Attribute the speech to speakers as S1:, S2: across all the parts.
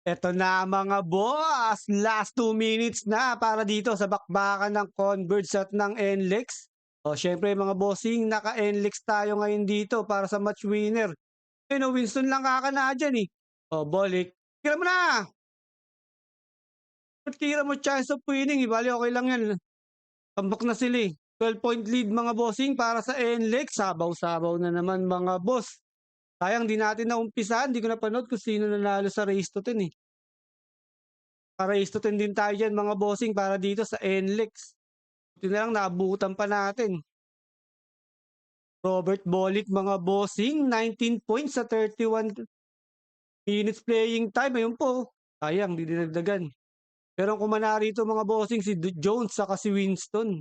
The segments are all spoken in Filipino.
S1: Eto na mga boss, last 2 minutes na para dito sa bakbakan ng Converge at ng NLEX. O syempre mga bossing, naka-NLEX tayo ngayon dito para sa match winner. Winston lang kakana dyan eh. O Bolik, tira mo na! Tira mo chance of winning eh, bali okay lang yan. Tambak na sila eh. 12-point lead mga bossing para sa NLEX. Sabaw-sabaw na naman mga boss. Sayang di natin naumpisahan, di ko napanood kung sino nanalo sa race to 10 eh. Para race to 10 din tayo dyan mga bossing para dito sa NLEX. Ito na lang naabutan pa natin. Robert Bolick mga bossing, 19 points sa 31 minutes playing time. Ayun po, sayang, di dinagdagan. Pero kung manarito mga bossing, si Jones saka si Winston.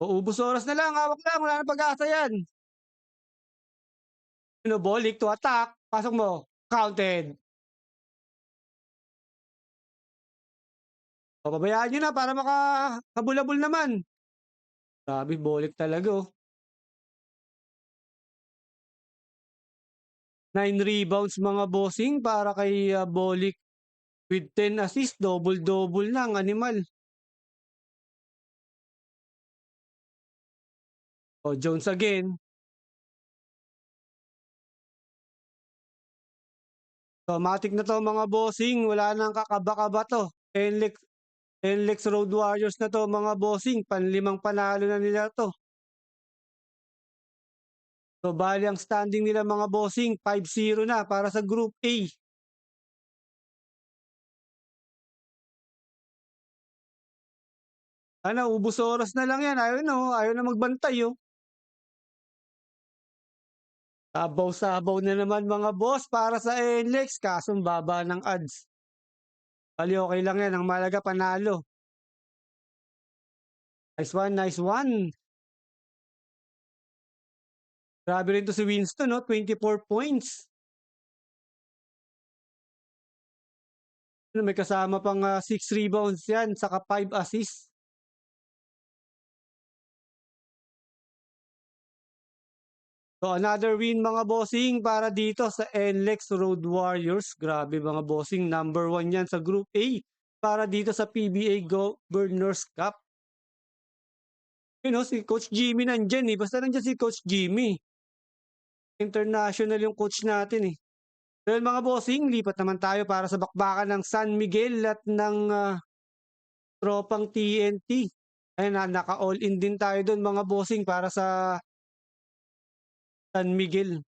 S1: Ubus oras na lang, hawak lang, wala na pag-asa yan. Bolick to attack, pasok mo, counted. Pabayaan nyo na para makakabulabol naman. Grabe, Bolick talaga oh. 9 rebounds mga bossing para kay Bolick. With 10 assists, double-double na ang animal. O, Jones again. Automatic na to mga bossing. Wala nang kakaba-kaba to. NLEX Road Warriors na to mga bossing. Panlimang panalo na nila to. So, bali ang standing nila mga bossing, 5-0 na para sa Group A. Ubus oras na lang yan. Ayaw na magbantay oh. Sabaw-sabaw na naman mga boss para sa NLEX. Kasong baba ng odds. Bali okay lang yan. Ang malaga panalo. Nice one, nice one. Grabe rin to si Winston, no? 24 points. May kasama pang 6 rebounds yan, saka 5 assists. So another win mga bossing para dito sa NLEX Road Warriors. Grabe mga bossing, number 1 yan sa Group A para dito sa PBA Governors Cup. Si Coach Jimmy nandyan eh. Basta nandyan si Coach Jimmy. International yung coach natin eh. Well mga bossing, lipat naman tayo para sa bakbakan ng San Miguel at ng tropang TNT. Ayun naka-all in din tayo doon mga bossing para sa San Miguel.